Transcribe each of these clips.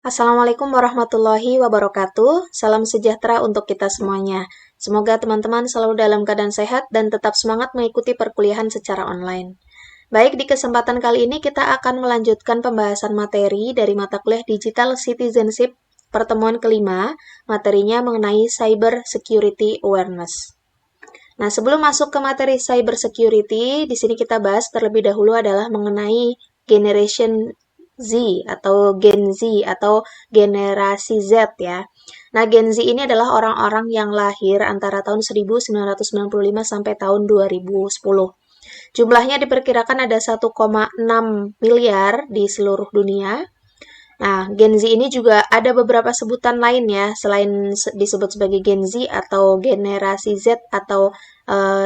Assalamualaikum warahmatullahi wabarakatuh. Salam sejahtera untuk kita semuanya. Semoga teman-teman selalu dalam keadaan sehat dan tetap semangat mengikuti perkuliahan secara online. Baik, di kesempatan kali ini kita akan melanjutkan pembahasan materi dari mata kuliah Digital Citizenship pertemuan kelima, materinya mengenai Cyber Security Awareness. Nah, sebelum masuk ke materi cyber security, di sini kita bahas terlebih dahulu adalah mengenai generation Z atau Gen Z atau generasi Z ya. Nah, Gen Z ini adalah orang-orang yang lahir antara tahun 1995 sampai tahun 2010. Jumlahnya diperkirakan ada 1,6 miliar di seluruh dunia. Nah, Gen Z ini juga ada beberapa sebutan lain ya, selain disebut sebagai Gen Z atau generasi Z atau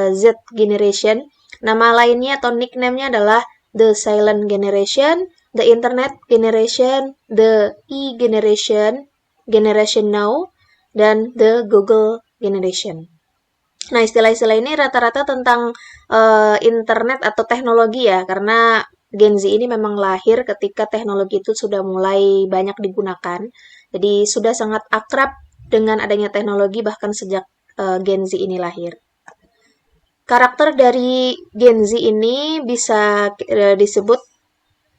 Z Generation. Nama lainnya atau nickname-nya adalah The Silent Generation, The Internet Generation, The E-Generation, Generation Now, dan The Google Generation. Nah, istilah-istilah ini rata-rata tentang internet atau teknologi ya, karena Gen Z ini memang lahir ketika teknologi itu sudah mulai banyak digunakan. Jadi sudah sangat akrab dengan adanya teknologi bahkan sejak Gen Z ini lahir. Karakter dari Gen Z ini bisa disebut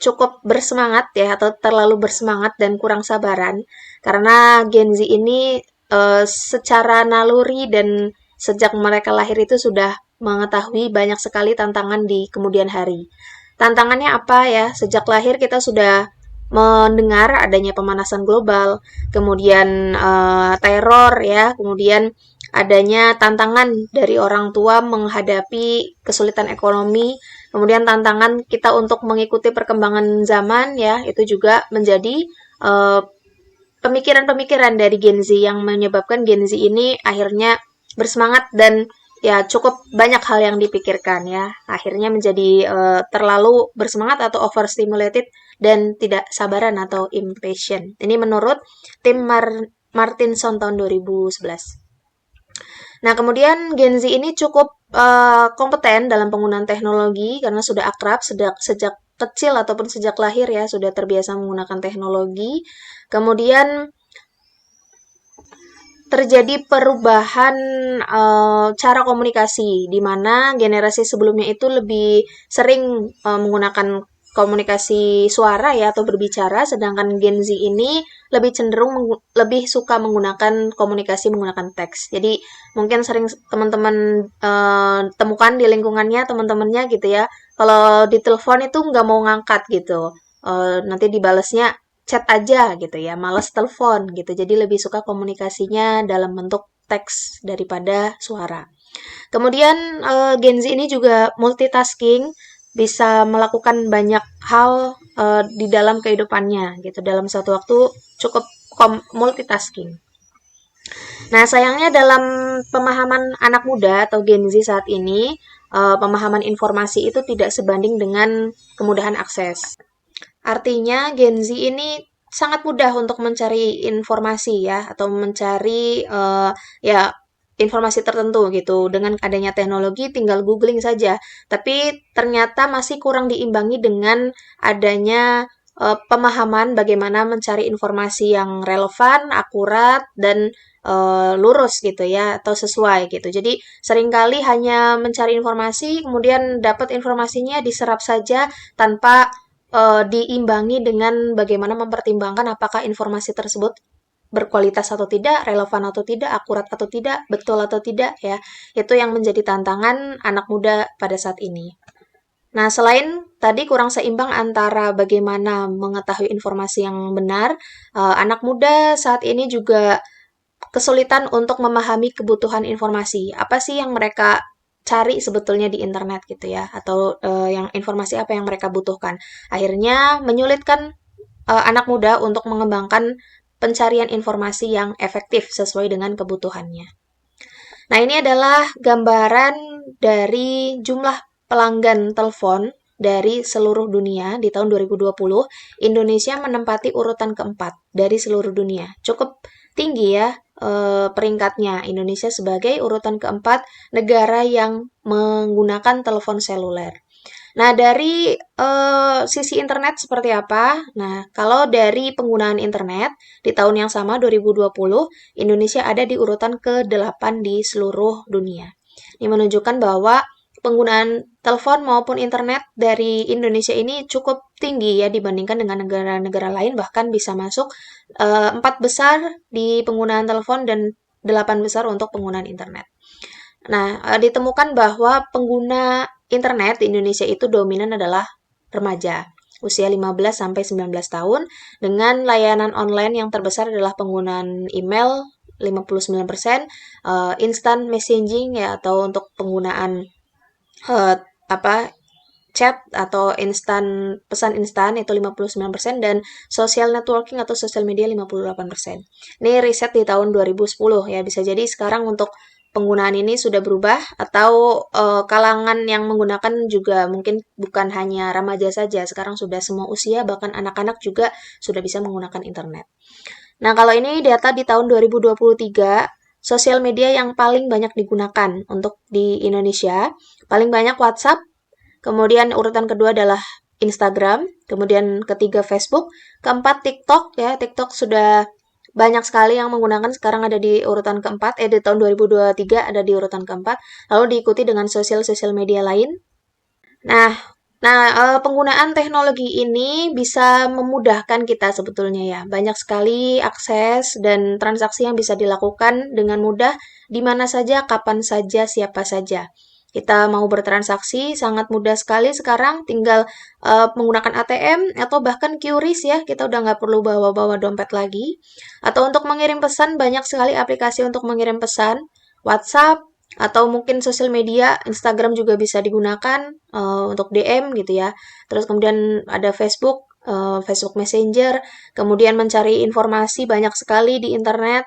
cukup bersemangat ya atau terlalu bersemangat dan kurang sabaran karena Gen Z ini secara naluri dan sejak mereka lahir itu sudah mengetahui banyak sekali tantangan di kemudian hari. Tantangannya apa ya? Sejak lahir kita sudah mendengar adanya pemanasan global, kemudian teror ya, kemudian adanya tantangan dari orang tua menghadapi kesulitan ekonomi, kemudian tantangan kita untuk mengikuti perkembangan zaman ya, itu juga menjadi pemikiran-pemikiran dari Gen Z yang menyebabkan Gen Z ini akhirnya bersemangat dan ya cukup banyak hal yang dipikirkan ya. Akhirnya menjadi terlalu bersemangat atau overstimulated dan tidak sabaran atau impatient. Ini menurut tim Martinson tahun 2011. Nah, kemudian Gen Z ini cukup kompeten dalam penggunaan teknologi karena sudah akrab sejak kecil ataupun sejak lahir ya, sudah terbiasa menggunakan teknologi. Kemudian terjadi perubahan cara komunikasi, di mana generasi sebelumnya itu lebih sering menggunakan komunikasi suara ya atau berbicara, sedangkan Gen Z ini lebih cenderung lebih suka menggunakan komunikasi menggunakan teks. Jadi mungkin sering teman-teman temukan di lingkungannya teman-temannya gitu ya. Kalau di telepon itu nggak mau ngangkat gitu. Nanti dibalesnya chat aja gitu ya, males telepon gitu. Jadi lebih suka komunikasinya dalam bentuk teks daripada suara. Kemudian Gen Z ini juga multitasking, bisa melakukan banyak hal di dalam kehidupannya gitu. Dalam satu waktu cukup multitasking. Nah, sayangnya dalam pemahaman anak muda atau Gen Z saat ini, pemahaman informasi itu tidak sebanding dengan kemudahan akses. Artinya Gen Z ini sangat mudah untuk mencari informasi ya atau mencari ya informasi tertentu gitu. Dengan adanya teknologi tinggal googling saja. Tapi ternyata masih kurang diimbangi dengan adanya pemahaman bagaimana mencari informasi yang relevan, akurat dan lurus gitu ya atau sesuai gitu. Jadi seringkali hanya mencari informasi kemudian dapat informasinya diserap saja tanpa diimbangi dengan bagaimana mempertimbangkan apakah informasi tersebut berkualitas atau tidak, relevan atau tidak, akurat atau tidak, betul atau tidak ya. Itu yang menjadi tantangan anak muda pada saat ini. Nah, selain tadi kurang seimbang antara bagaimana mengetahui informasi yang benar, anak muda saat ini juga kesulitan untuk memahami kebutuhan informasi. Apa sih yang mereka cari sebetulnya di internet gitu ya, atau yang informasi apa yang mereka butuhkan. Akhirnya menyulitkan anak muda untuk mengembangkan pencarian informasi yang efektif sesuai dengan kebutuhannya. Nah, ini adalah gambaran dari jumlah pelanggan telepon dari seluruh dunia di tahun 2020. Indonesia menempati urutan keempat dari seluruh dunia. Cukup tinggi ya peringkatnya. Indonesia sebagai urutan keempat negara yang menggunakan telepon seluler. Nah, dari sisi internet seperti apa? Nah, kalau dari penggunaan internet di tahun yang sama 2020, Indonesia ada di urutan ke-8 di seluruh dunia. Ini menunjukkan bahwa penggunaan telepon maupun internet dari Indonesia ini cukup tinggi ya dibandingkan dengan negara-negara lain, bahkan bisa masuk 4 besar di penggunaan telepon dan 8 besar untuk penggunaan internet. Nah, ditemukan bahwa pengguna internet di Indonesia itu dominan adalah remaja, usia 15 sampai 19 tahun, dengan layanan online yang terbesar adalah penggunaan email 59%, instant messaging ya atau untuk penggunaan eh, apa chat atau pesan instan itu 59% dan social networking atau social media 58%. Ini riset di tahun 2010 ya, bisa jadi sekarang untuk penggunaan ini sudah berubah atau kalangan yang menggunakan juga mungkin bukan hanya remaja saja, sekarang sudah semua usia bahkan anak-anak juga sudah bisa menggunakan internet. Nah, kalau ini data di tahun 2023, sosial media yang paling banyak digunakan untuk di Indonesia, paling banyak WhatsApp, kemudian urutan kedua adalah Instagram, kemudian ketiga Facebook, keempat TikTok ya. TikTok sudah banyak sekali yang menggunakan, sekarang ada di urutan keempat, di tahun 2023 ada di urutan keempat, lalu diikuti dengan sosial media lain. Nah, penggunaan teknologi ini bisa memudahkan kita sebetulnya ya. Banyak sekali akses dan transaksi yang bisa dilakukan dengan mudah di mana saja, kapan saja, siapa saja. Kita mau bertransaksi sangat mudah sekali sekarang, tinggal menggunakan ATM atau bahkan QRIS ya, kita udah nggak perlu bawa-bawa dompet lagi. Atau untuk mengirim pesan, banyak sekali aplikasi untuk mengirim pesan, WhatsApp, atau mungkin sosial media, Instagram juga bisa digunakan untuk DM gitu ya. Terus kemudian ada Facebook, Facebook Messenger, kemudian mencari informasi banyak sekali di internet,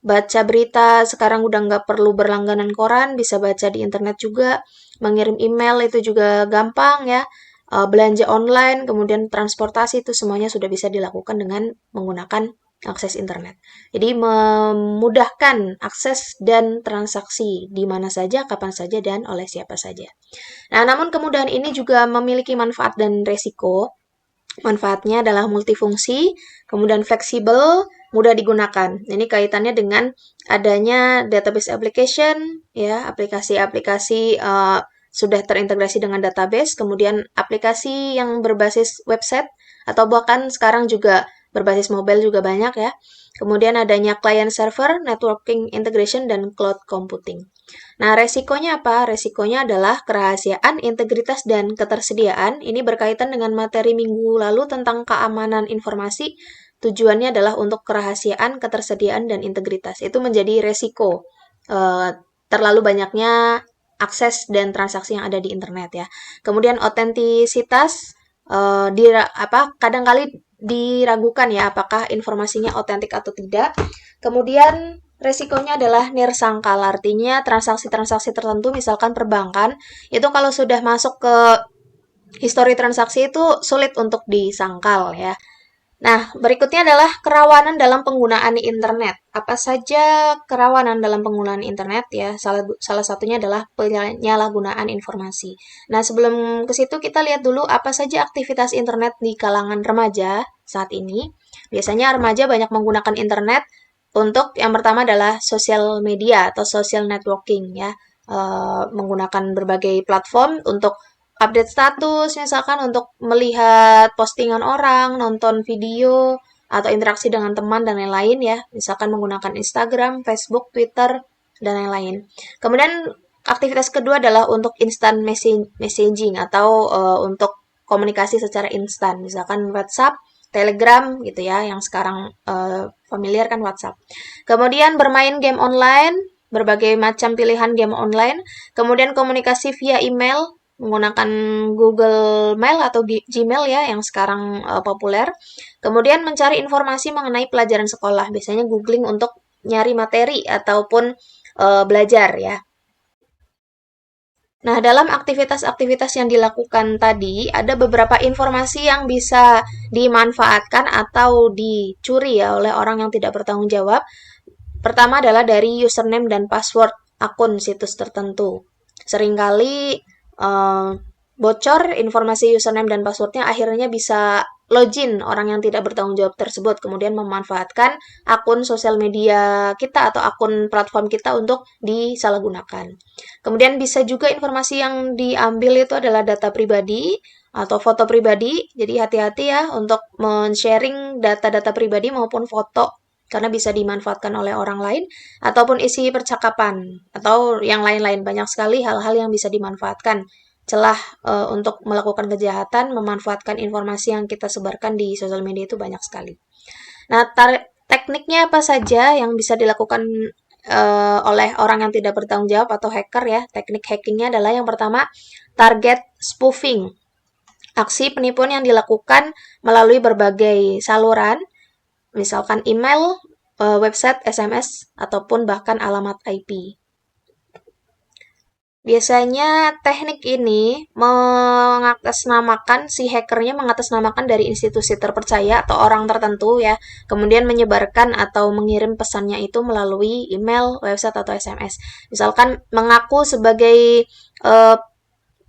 baca berita, sekarang udah nggak perlu berlangganan koran, bisa baca di internet juga, mengirim email itu juga gampang ya, belanja online, kemudian transportasi itu semuanya sudah bisa dilakukan dengan menggunakan akses internet. Jadi memudahkan akses dan transaksi di mana saja, kapan saja, dan oleh siapa saja. Nah, namun kemudahan ini juga memiliki manfaat dan resiko. Manfaatnya adalah multifungsi, kemudian fleksibel, mudah digunakan. Ini kaitannya dengan adanya database application, ya, aplikasi-aplikasi sudah terintegrasi dengan database, kemudian aplikasi yang berbasis website, atau bahkan sekarang juga berbasis mobile juga banyak ya. Kemudian adanya client server, networking integration, dan cloud computing. Nah, resikonya apa? Resikonya adalah kerahasiaan, integritas, dan ketersediaan. Ini berkaitan dengan materi minggu lalu tentang keamanan informasi. Tujuannya adalah untuk kerahasiaan, ketersediaan, dan integritas. Itu menjadi resiko terlalu banyaknya akses dan transaksi yang ada di internet ya. Kemudian otentisitas kadang-kali diragukan ya apakah informasinya otentik atau tidak. Kemudian resikonya adalah nirsangkal, artinya transaksi-transaksi tertentu misalkan perbankan itu kalau sudah masuk ke histori transaksi itu sulit untuk disangkal ya. Nah, berikutnya adalah kerawanan dalam penggunaan internet. Apa saja kerawanan dalam penggunaan internet ya? Salah satunya adalah penyalahgunaan informasi. Nah, sebelum ke situ kita lihat dulu apa saja aktivitas internet di kalangan remaja saat ini. Biasanya remaja banyak menggunakan internet untuk yang pertama adalah sosial media atau social networking ya. Menggunakan berbagai platform untuk update status, misalkan untuk melihat postingan orang, nonton video, atau interaksi dengan teman dan lain-lain ya. Misalkan menggunakan Instagram, Facebook, Twitter, dan lain-lain. Kemudian aktivitas kedua adalah untuk instant messaging atau untuk komunikasi secara instan. Misalkan WhatsApp, Telegram gitu ya, yang sekarang familiar kan WhatsApp. Kemudian bermain game online, berbagai macam pilihan game online. Kemudian komunikasi via email, menggunakan Google Mail atau Gmail ya yang sekarang populer. Kemudian mencari informasi mengenai pelajaran sekolah, biasanya googling untuk nyari materi ataupun belajar ya. Nah, dalam aktivitas-aktivitas yang dilakukan tadi, ada beberapa informasi yang bisa dimanfaatkan atau dicuri ya oleh orang yang tidak bertanggung jawab. Pertama adalah dari username dan password akun situs tertentu. Seringkali bocor informasi username dan passwordnya, akhirnya bisa login orang yang tidak bertanggung jawab tersebut, kemudian memanfaatkan akun sosial media kita atau akun platform kita untuk disalahgunakan. Kemudian bisa juga informasi yang diambil itu adalah data pribadi atau foto pribadi, jadi hati-hati ya untuk men-sharing data-data pribadi maupun foto, karena bisa dimanfaatkan oleh orang lain, ataupun isi percakapan, atau yang lain-lain. Banyak sekali hal-hal yang bisa dimanfaatkan. Celah untuk melakukan kejahatan, memanfaatkan informasi yang kita sebarkan di sosial media itu banyak sekali. Nah, tekniknya apa saja yang bisa dilakukan oleh orang yang tidak bertanggung jawab atau hacker ya? Teknik hackingnya adalah yang pertama, target spoofing. Aksi penipuan yang dilakukan melalui berbagai saluran, misalkan email, website, SMS, ataupun bahkan alamat IP. Biasanya teknik ini si hackernya mengatasnamakan dari institusi terpercaya atau orang tertentu ya, kemudian menyebarkan atau mengirim pesannya itu melalui email, website, atau SMS. Misalkan mengaku sebagai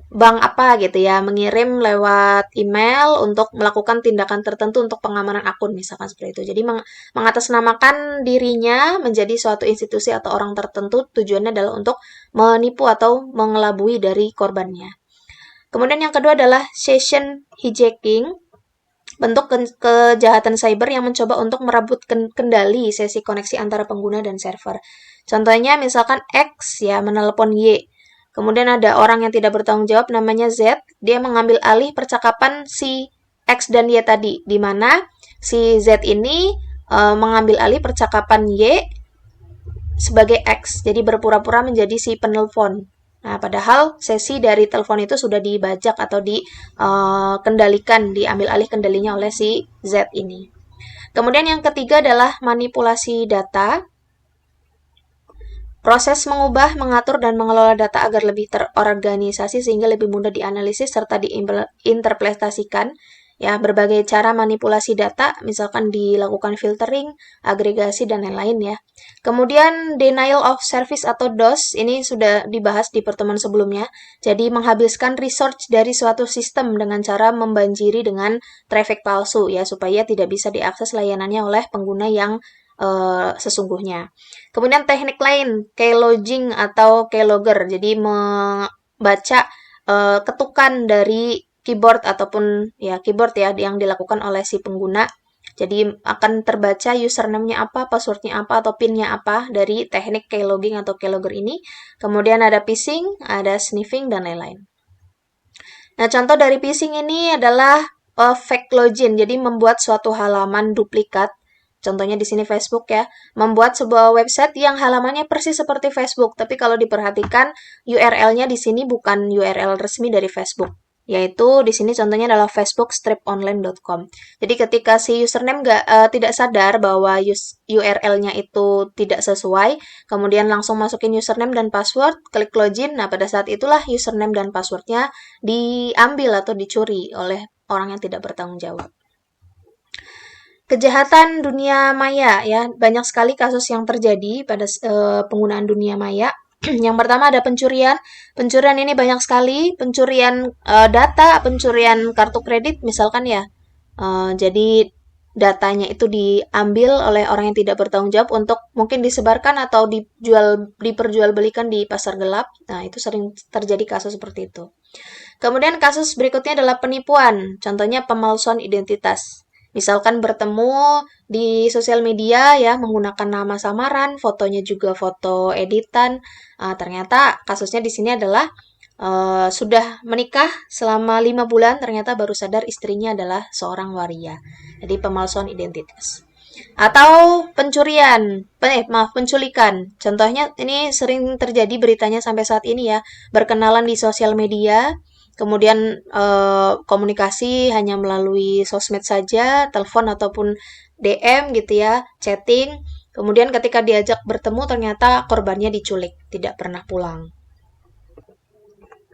bank apa gitu ya, mengirim lewat email untuk melakukan tindakan tertentu untuk pengamanan akun, misalkan seperti itu. Jadi mengatasnamakan dirinya menjadi suatu institusi atau orang tertentu, tujuannya adalah untuk menipu atau mengelabui dari korbannya. Kemudian yang kedua adalah session hijacking, bentuk kejahatan cyber yang mencoba untuk merebut kendali sesi koneksi antara pengguna dan server. Contohnya misalkan X ya menelepon Y. Kemudian ada orang yang tidak bertanggung jawab namanya Z, dia mengambil alih percakapan si X dan Y tadi, di mana si Z ini mengambil alih percakapan Y sebagai X, jadi berpura-pura menjadi si penelpon. Nah, padahal sesi dari telepon itu sudah dibajak atau dikendalikan, diambil alih kendalinya oleh si Z ini. Kemudian yang ketiga adalah manipulasi data. Proses mengubah, mengatur, dan mengelola data agar lebih terorganisasi sehingga lebih mudah dianalisis serta diinterpretasikan. Ya, berbagai cara manipulasi data, misalkan dilakukan filtering, agregasi, dan lain-lain ya. Kemudian denial of service atau DOS, ini sudah dibahas di pertemuan sebelumnya. Jadi menghabiskan resource dari suatu sistem dengan cara membanjiri dengan traffic palsu ya, supaya tidak bisa diakses layanannya oleh pengguna yang sesungguhnya. Kemudian teknik lain, keyloging atau keylogger, jadi membaca ketukan dari keyboard ataupun ya keyboard ya yang dilakukan oleh si pengguna. Jadi akan terbaca username-nya apa, password-nya apa, atau PIN-nya apa dari teknik keylogging atau keylogger ini. Kemudian ada phishing, ada sniffing, dan lain-lain. Nah, contoh dari phishing ini adalah fake login, jadi membuat suatu halaman duplikat. Contohnya di sini Facebook ya, membuat sebuah website yang halamannya persis seperti Facebook, tapi kalau diperhatikan URL-nya di sini bukan URL resmi dari Facebook, yaitu di sini contohnya adalah facebookstriponline.com. Jadi ketika si username tidak sadar bahwa URL-nya itu tidak sesuai, kemudian langsung masukin username dan password, klik login, nah pada saat itulah username dan password-nya diambil atau dicuri oleh orang yang tidak bertanggung jawab. Kejahatan dunia maya ya, banyak sekali kasus yang terjadi pada penggunaan dunia maya. Yang pertama ada pencurian. Pencurian ini banyak sekali, pencurian data, pencurian kartu kredit misalkan ya. Jadi datanya itu diambil oleh orang yang tidak bertanggung jawab untuk mungkin disebarkan atau diperjualbelikan di pasar gelap. Nah, itu sering terjadi kasus seperti itu. Kemudian kasus berikutnya adalah penipuan, contohnya pemalsuan identitas. Misalkan bertemu di sosial media ya menggunakan nama samaran, fotonya juga foto editan. Ternyata kasusnya di sini adalah sudah menikah selama 5 bulan, ternyata baru sadar istrinya adalah seorang waria. Jadi pemalsuan identitas. Atau penculikan. Contohnya ini sering terjadi beritanya sampai saat ini ya, berkenalan di sosial media. Kemudian komunikasi hanya melalui sosmed saja, telepon ataupun DM gitu ya, chatting. Kemudian ketika diajak bertemu ternyata korbannya diculik, tidak pernah pulang.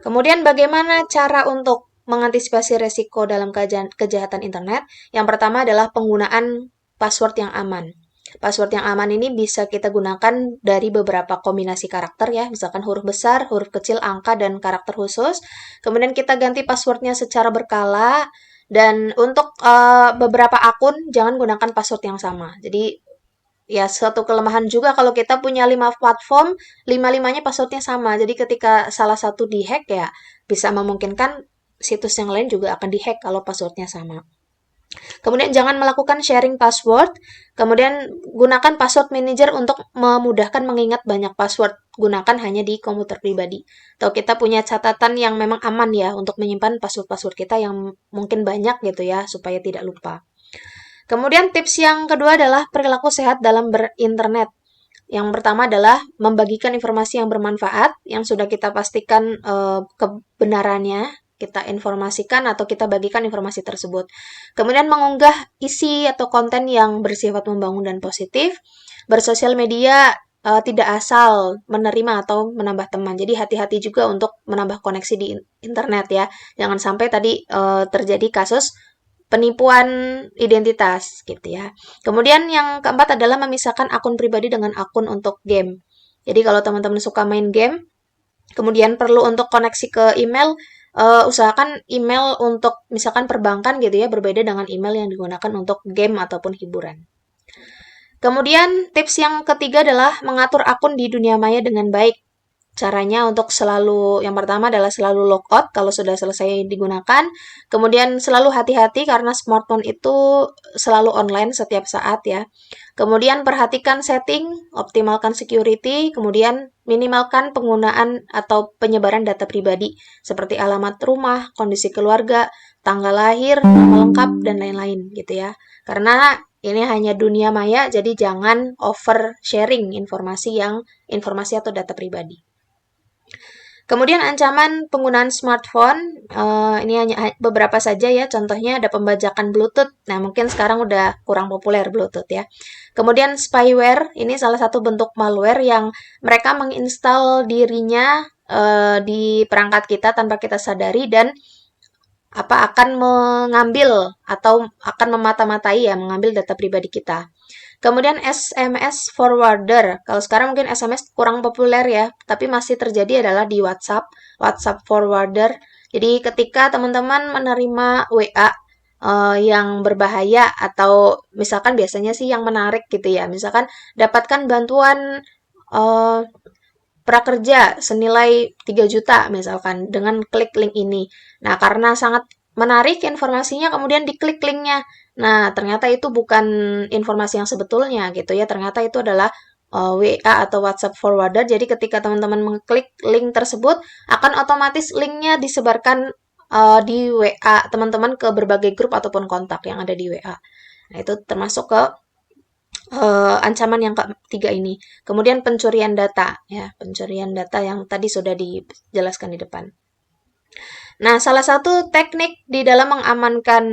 Kemudian bagaimana cara untuk mengantisipasi resiko dalam kejahatan internet? Yang pertama adalah penggunaan password yang aman. Password yang aman ini bisa kita gunakan dari beberapa kombinasi karakter ya, misalkan huruf besar, huruf kecil, angka, dan karakter khusus. Kemudian kita ganti passwordnya secara berkala, dan untuk beberapa akun jangan gunakan password yang sama. Jadi ya satu kelemahan juga kalau kita punya 5 platform, lima-limanya passwordnya sama. Jadi ketika salah satu dihack ya bisa memungkinkan situs yang lain juga akan dihack kalau passwordnya sama. Kemudian jangan melakukan sharing password. Kemudian gunakan password manager untuk memudahkan mengingat banyak password. Gunakan hanya di komputer pribadi. Atau kita punya catatan yang memang aman ya untuk menyimpan password-password kita yang mungkin banyak gitu ya supaya tidak lupa. Kemudian tips yang kedua adalah perilaku sehat dalam berinternet. Yang pertama adalah membagikan informasi yang bermanfaat, yang sudah kita pastikan kebenarannya, kita informasikan atau kita bagikan informasi tersebut. Kemudian mengunggah isi atau konten yang bersifat membangun dan positif. Bersosial media tidak asal menerima atau menambah teman. Jadi hati-hati juga untuk menambah koneksi di internet ya. Jangan sampai tadi terjadi kasus penipuan identitas gitu ya. Kemudian yang keempat adalah memisahkan akun pribadi dengan akun untuk game. Jadi kalau teman-teman suka main game, kemudian perlu untuk koneksi ke email, usahakan email untuk misalkan perbankan gitu ya, berbeda dengan email yang digunakan untuk game ataupun hiburan. Kemudian tips yang ketiga adalah mengatur akun di dunia maya dengan baik. Caranya untuk yang pertama adalah selalu logout kalau sudah selesai digunakan. Kemudian selalu hati-hati karena smartphone itu selalu online setiap saat ya. Kemudian perhatikan setting, optimalkan security, kemudian minimalkan penggunaan atau penyebaran data pribadi seperti alamat rumah, kondisi keluarga, tanggal lahir, nama lengkap, dan lain-lain gitu ya. Karena ini hanya dunia maya, jadi jangan over sharing informasi atau data pribadi. Kemudian ancaman penggunaan smartphone, ini hanya beberapa saja ya, contohnya ada pembajakan Bluetooth. Nah, mungkin sekarang udah kurang populer Bluetooth ya. Kemudian spyware, ini salah satu bentuk malware yang mereka menginstal dirinya di perangkat kita tanpa kita sadari dan akan mengambil atau akan memata-matai ya, mengambil data pribadi kita. Kemudian SMS forwarder. Kalau sekarang mungkin SMS kurang populer ya, tapi masih terjadi adalah di WhatsApp forwarder. Jadi ketika teman-teman menerima WA yang berbahaya atau misalkan biasanya sih yang menarik gitu ya, misalkan dapatkan bantuan prakerja senilai 3 juta misalkan dengan klik link ini. Nah, karena sangat menarik informasinya, kemudian diklik linknya. Nah, ternyata itu bukan informasi yang sebetulnya gitu ya. Ternyata itu adalah WA atau WhatsApp forwarder. Jadi ketika teman-teman mengklik link tersebut, akan otomatis linknya disebarkan di WA teman-teman ke berbagai grup ataupun kontak yang ada di WA. Nah, itu termasuk ke ancaman yang ketiga ini. Kemudian pencurian data, ya, pencurian data yang tadi sudah dijelaskan di depan. Nah, salah satu teknik di dalam mengamankan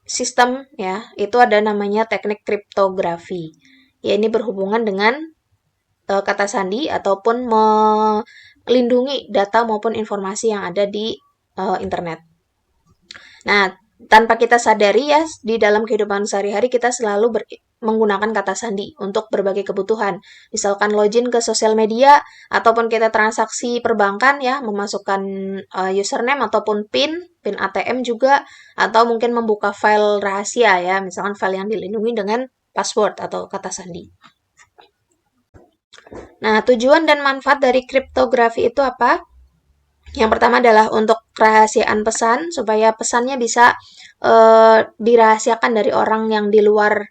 sistem, ya, itu ada namanya teknik kriptografi. Ya, ini berhubungan dengan kata sandi ataupun melindungi data maupun informasi yang ada di internet. Nah, tanpa kita sadari ya, di dalam kehidupan sehari-hari kita selalu menggunakan kata sandi untuk berbagai kebutuhan. Misalkan login ke sosial media, ataupun kita transaksi perbankan ya, memasukkan username ataupun PIN ATM juga, atau mungkin membuka file rahasia ya, misalkan file yang dilindungi dengan password atau kata sandi. Nah, tujuan dan manfaat dari kriptografi itu apa? Yang pertama adalah untuk kerahasiaan pesan, supaya pesannya bisa dirahasiakan dari orang yang di luar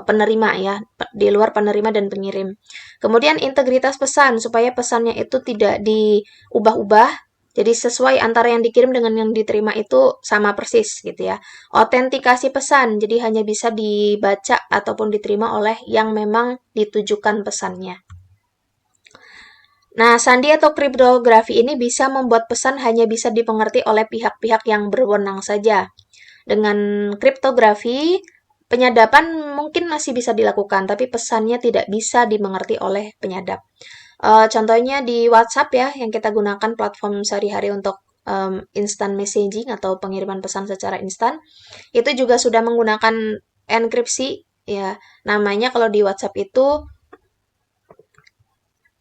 penerima ya, di luar penerima dan pengirim. Kemudian integritas pesan, supaya pesannya itu tidak diubah-ubah, jadi sesuai antara yang dikirim dengan yang diterima itu sama persis gitu ya. Autentikasi pesan, jadi hanya bisa dibaca ataupun diterima oleh yang memang ditujukan pesannya. Nah, sandi atau kriptografi ini bisa membuat pesan hanya bisa dipengerti oleh pihak-pihak yang berwenang saja. Dengan kriptografi, penyadapan mungkin masih bisa dilakukan, tapi pesannya tidak bisa dimengerti oleh penyadap. Contohnya di WhatsApp ya, yang kita gunakan platform sehari-hari untuk instant messaging atau pengiriman pesan secara instan, itu juga sudah menggunakan enkripsi ya. Namanya kalau di WhatsApp itu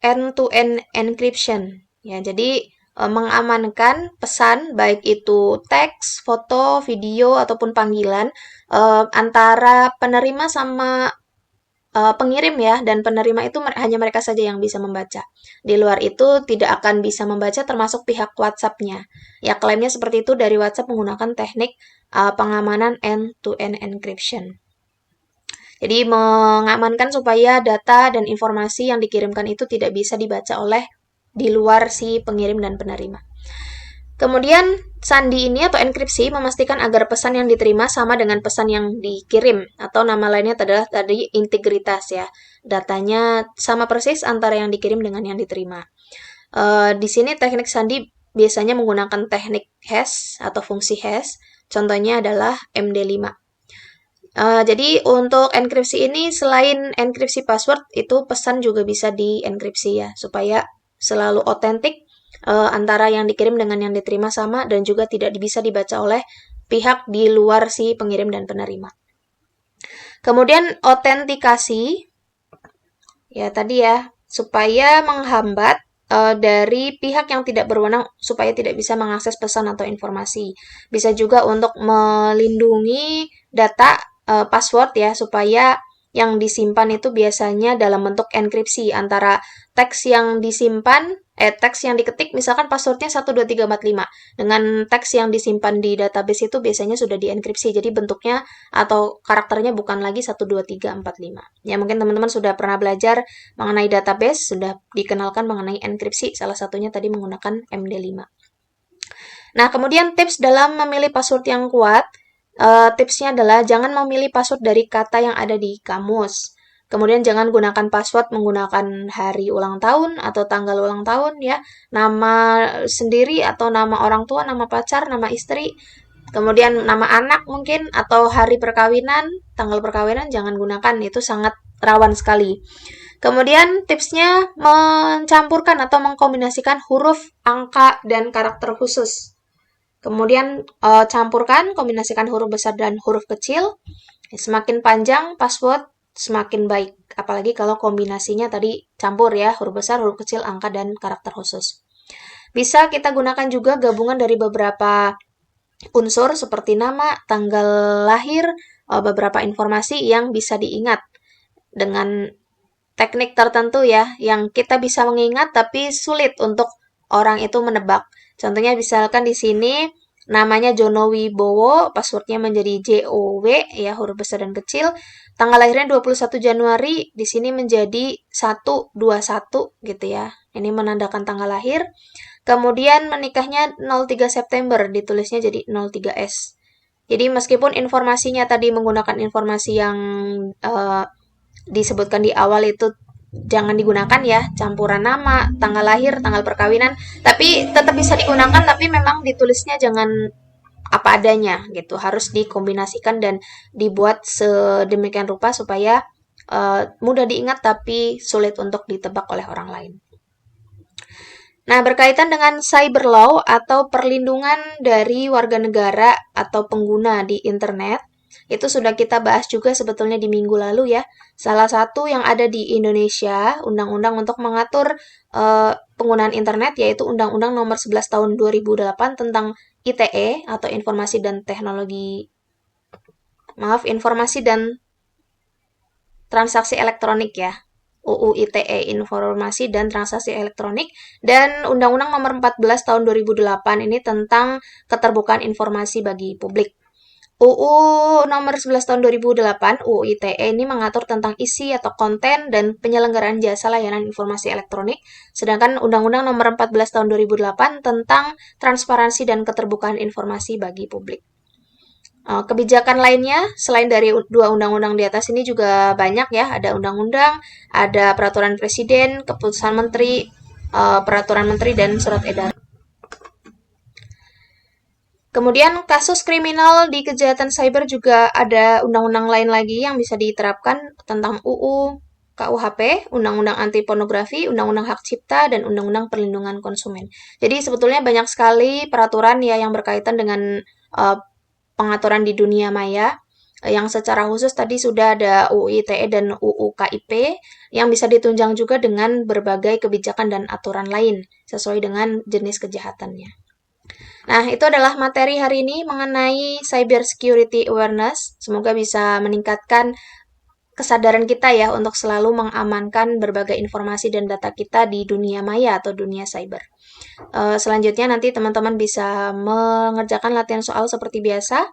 end-to-end encryption. Ya, jadi mengamankan pesan baik itu teks, foto, video ataupun panggilan antara penerima sama pengirim ya, dan penerima itu hanya mereka saja yang bisa membaca. Di luar itu tidak akan bisa membaca termasuk pihak WhatsApp-nya. Ya, klaimnya seperti itu dari WhatsApp menggunakan teknik pengamanan end-to-end encryption. Jadi mengamankan supaya data dan informasi yang dikirimkan itu tidak bisa dibaca oleh di luar si pengirim dan penerima. Kemudian sandi ini atau enkripsi memastikan agar pesan yang diterima sama dengan pesan yang dikirim, atau nama lainnya adalah tadi integritas ya. Datanya sama persis antara yang dikirim dengan yang diterima. Di sini teknik sandi biasanya menggunakan teknik hash atau fungsi hash. Contohnya adalah MD5. Jadi untuk enkripsi ini selain enkripsi password, itu pesan juga bisa dienkripsi ya, supaya selalu otentik antara yang dikirim dengan yang diterima sama dan juga tidak bisa dibaca oleh pihak di luar si pengirim dan penerima. Kemudian otentikasi, ya tadi ya, supaya menghambat dari pihak yang tidak berwenang supaya tidak bisa mengakses pesan atau informasi. Bisa juga untuk melindungi data password ya, supaya yang disimpan itu biasanya dalam bentuk enkripsi antara teks yang disimpan, teks yang diketik, misalkan passwordnya 12345. Dengan teks yang disimpan di database itu biasanya sudah dienkripsi, jadi bentuknya atau karakternya bukan lagi 12345. Ya, mungkin teman-teman sudah pernah belajar mengenai database, sudah dikenalkan mengenai enkripsi, salah satunya tadi menggunakan MD5. Nah, kemudian tips dalam memilih password yang kuat, tipsnya adalah jangan memilih password dari kata yang ada di kamus. Kemudian jangan gunakan password menggunakan hari ulang tahun atau tanggal ulang tahun ya, nama sendiri atau nama orang tua, nama pacar, nama istri, kemudian nama anak mungkin atau hari perkawinan, tanggal perkawinan jangan gunakan, itu sangat rawan sekali. Kemudian tipsnya mencampurkan atau mengkombinasikan huruf, angka, dan karakter khusus. Kemudian campurkan, kombinasikan huruf besar dan huruf kecil. Semakin panjang password, semakin baik. Apalagi kalau kombinasinya tadi campur ya, huruf besar, huruf kecil, angka, dan karakter khusus. Bisa kita gunakan juga gabungan dari beberapa unsur seperti nama, tanggal lahir, beberapa informasi yang bisa diingat dengan teknik tertentu ya, yang kita bisa mengingat tapi sulit untuk orang itu menebak. Contohnya misalkan di sini namanya Jono Wibowo, passwordnya menjadi JOW ya, huruf besar dan kecil. Tanggal lahirnya 21 Januari, di sini menjadi 121 gitu ya. Ini menandakan tanggal lahir. Kemudian menikahnya 03 September, ditulisnya jadi 03S. Jadi meskipun informasinya tadi menggunakan informasi yang disebutkan di awal itu jangan digunakan ya, campuran nama, tanggal lahir, tanggal perkawinan, tapi tetap bisa digunakan, tapi memang ditulisnya jangan apa adanya gitu, harus dikombinasikan dan dibuat sedemikian rupa supaya mudah diingat tapi sulit untuk ditebak oleh orang lain. Nah, berkaitan dengan cyber law atau perlindungan dari warga negara atau pengguna di internet, itu sudah kita bahas juga sebetulnya di minggu lalu ya. Salah satu yang ada di Indonesia, undang-undang untuk mengatur penggunaan internet, yaitu Undang-Undang Nomor 11 Tahun 2008 tentang ITE atau Informasi dan Transaksi Elektronik ya. UU ITE, Informasi dan Transaksi Elektronik, dan Undang-Undang Nomor 14 Tahun 2008 ini tentang keterbukaan informasi bagi publik. UU Nomor 11 Tahun 2008, UU ITE ini mengatur tentang isi atau konten dan penyelenggaraan jasa layanan informasi elektronik, sedangkan Undang-Undang Nomor 14 Tahun 2008 tentang transparansi dan keterbukaan informasi bagi publik. Kebijakan lainnya, selain dari dua undang-undang di atas ini juga banyak ya, ada undang-undang, ada peraturan presiden, keputusan menteri, peraturan menteri, dan surat edaran. Kemudian kasus kriminal di kejahatan cyber juga ada undang-undang lain lagi yang bisa diterapkan tentang UU, KUHP, Undang-Undang Anti Pornografi, Undang-Undang Hak Cipta, dan Undang-Undang Perlindungan Konsumen. Jadi sebetulnya banyak sekali peraturan ya yang berkaitan dengan pengaturan di dunia maya. Yang secara khusus tadi sudah ada UU ITE dan UU KIP yang bisa ditunjang juga dengan berbagai kebijakan dan aturan lain sesuai dengan jenis kejahatannya. Nah, itu adalah materi hari ini mengenai cyber security awareness. Semoga bisa meningkatkan kesadaran kita ya untuk selalu mengamankan berbagai informasi dan data kita di dunia maya atau dunia cyber. Selanjutnya nanti teman-teman bisa mengerjakan latihan soal seperti biasa.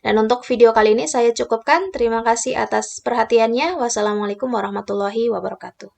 Dan untuk video kali ini saya cukupkan. Terima kasih atas perhatiannya. Wassalamualaikum warahmatullahi wabarakatuh.